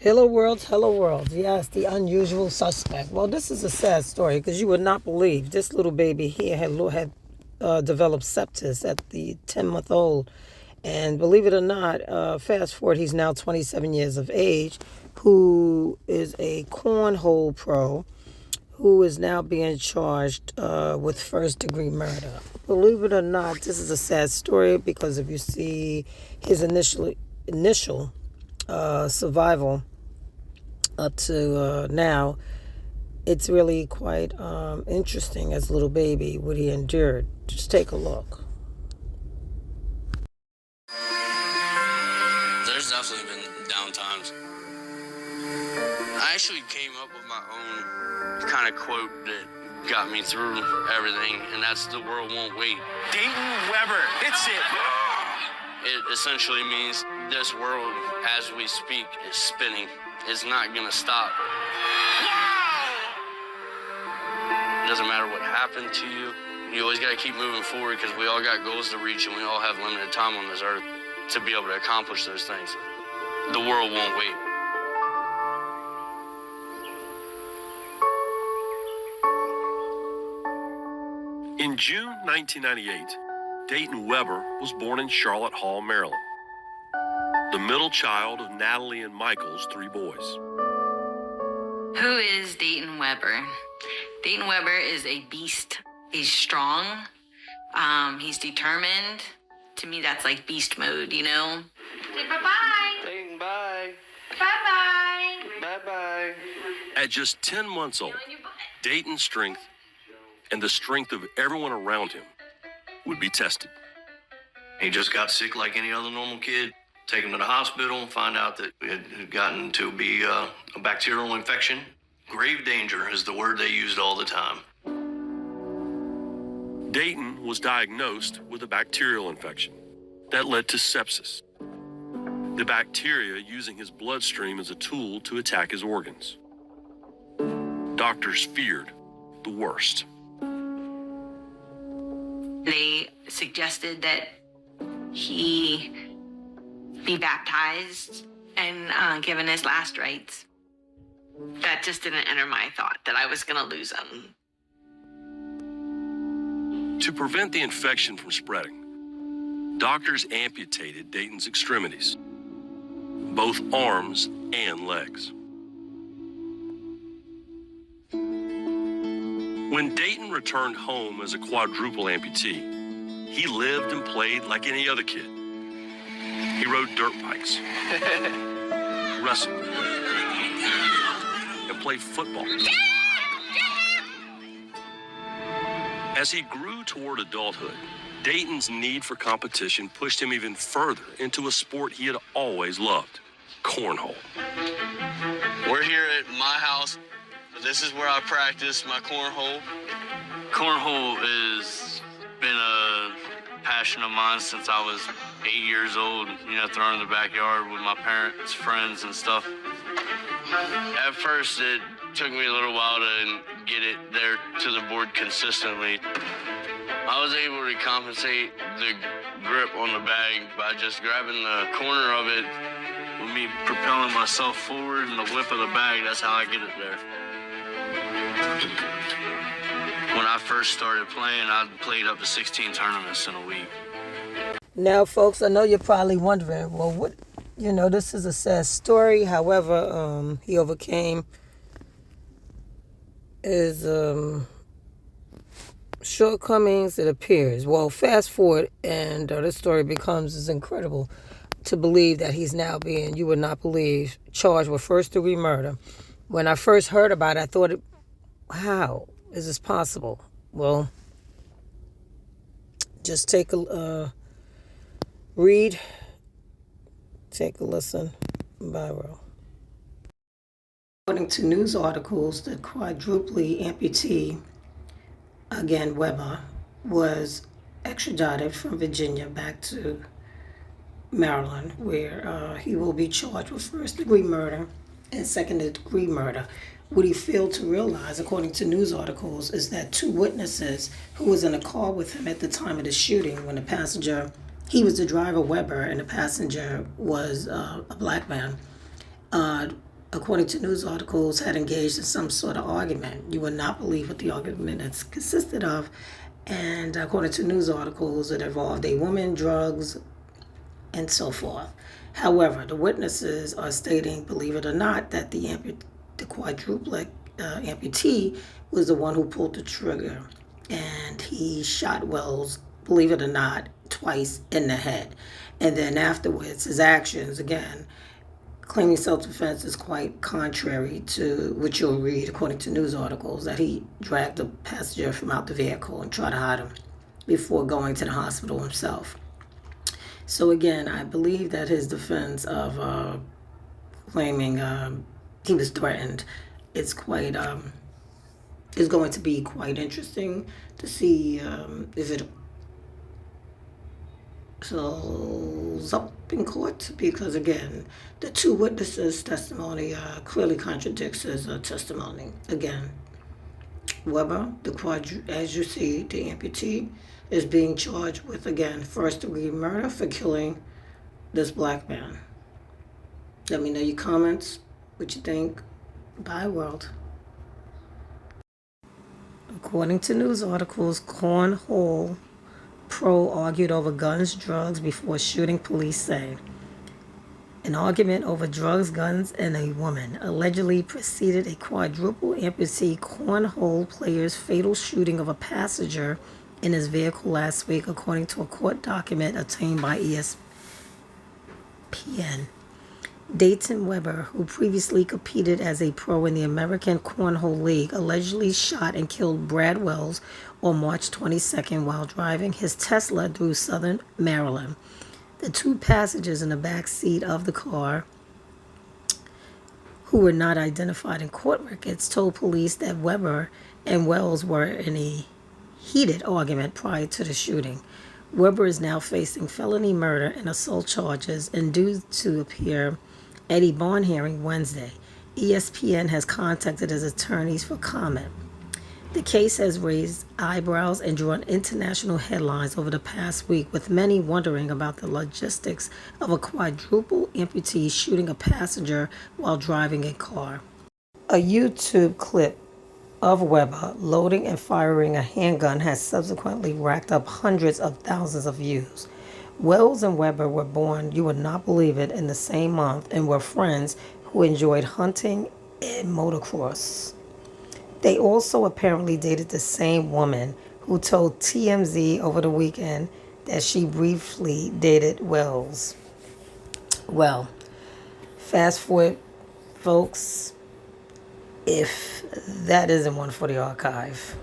Hello world, hello world. Yes, the unusual suspect. Well, this is a sad story because you would not believe this little baby here had developed sepsis at the 10-month old. And believe it or not, fast forward, he's now 27 years of age, who is a cornhole pro, who is now being charged with first-degree murder. Believe it or not, this is a sad story because if you see his initial survival up to now, it's really quite interesting as a little baby what he endured. Just take a look. There's definitely been down times. I actually came up with my own kind of quote that got me through everything, and that's "the world won't wait." Dayton Webber, hits it. It essentially means this world, as we speak, is spinning. It's not gonna stop. It doesn't matter what happened to you. You always gotta keep moving forward because we all got goals to reach and we all have limited time on this earth to be able to accomplish those things. The world won't wait. In June 1998, Dayton Webber was born in Charlotte Hall, Maryland, the middle child of Natalie and Michael's three boys. Who is Dayton Webber? Dayton Webber is a beast. He's strong. He's determined. To me, that's like beast mode, you know? Say bye-bye. Dayton, bye. Bye-bye. Bye-bye. At just 10 months old, Dayton's strength and the strength of everyone around him would be tested. He just got sick like any other normal kid. Take him to the hospital and find out that it had gotten to be a bacterial infection. Grave danger is the word they used all the time. Dayton was diagnosed with a bacterial infection that led to sepsis, the bacteria using his bloodstream as a tool to attack his organs. Doctors feared the worst. They suggested that he be baptized and given his last rites. That just didn't enter my thought that I was going to lose him. To prevent the infection from spreading, doctors amputated Dayton's extremities, both arms and legs. When Dayton returned home as a quadruple amputee, he lived and played like any other kid. He rode dirt bikes, wrestled, and played football. As he grew toward adulthood, Dayton's need for competition pushed him even further into a sport he had always loved, cornhole. We're here at my house. This is where I practice my cornhole. Cornhole has been a passion of mine since I was 8 years old, throwing in the backyard with my parents, friends, and stuff. At first, it took me a little while to get it there to the board consistently. I was able to compensate the grip on the bag by just grabbing the corner of it with me propelling myself forward and the whip of the bag. That's how I get it there. When I first started playing, I played up to 16 tournaments in a week. Now, folks, I know you're probably wondering, well, this is a sad story. However, he overcame his shortcomings, it appears. Well, fast forward, and this story becomes as incredible to believe that he's now being, you would not believe, charged with first-degree murder. When I first heard about it, I thought, how is this possible? Well, just take a read, take a listen. Viral. According to news articles, the quadruply amputee, again Webber, was extradited from Virginia back to Maryland, where he will be charged with first-degree murder and second-degree murder. What he failed to realize, according to news articles, is that two witnesses who was in a car with him at the time of the shooting, when the passenger, he was the driver, Webber, and the passenger was a black man, according to news articles, had engaged in some sort of argument. You would not believe what the argument has consisted of. And according to news articles, it involved a woman, drugs, and so forth. However, the witnesses are stating, believe it or not, that the quadruple amputee was the one who pulled the trigger, and he shot Wells, believe it or not, twice in the head. And then afterwards, his actions, again, claiming self-defense, is quite contrary to what you'll read according to news articles, that he dragged the passenger from out the vehicle and tried to hide him before going to the hospital himself. So again, I believe that his defense of claiming he was threatened is quite is going to be quite interesting to see if it shows up in court, because again, the two witnesses' testimony clearly contradicts his testimony. Again, Webber, as you see, the amputee, is being charged with, again, first-degree murder for killing this black man. Let me know your comments, what you think. Bye, world. According to news articles, Cornhole Pro argued over guns, drugs before shooting, police say. An argument over drugs, guns, and a woman allegedly preceded a quadruple amputee cornhole player's fatal shooting of a passenger in his vehicle last week, according to a court document obtained by ESPN. Dayton Webber, who previously competed as a pro in the American Cornhole League, allegedly shot and killed Brad Wells on March 22nd while driving his Tesla through southern Maryland. The two passengers in the back seat of the car, who were not identified in court records, told police that Webber and Wells were in a heated argument prior to the shooting. Webber is now facing felony murder and assault charges and due to appear at a bond hearing Wednesday. ESPN has contacted his attorneys for comment. The case has raised eyebrows and drawn international headlines over the past week, with many wondering about the logistics of a quadruple amputee shooting a passenger while driving a car. A YouTube clip of Webber loading and firing a handgun has subsequently racked up hundreds of thousands of views. Wells and Webber were born, you would not believe it, in the same month and were friends who enjoyed hunting and motocross. They also apparently dated the same woman, who told TMZ over the weekend that she briefly dated Wells. Well, fast forward, folks, if that isn't one for the archive.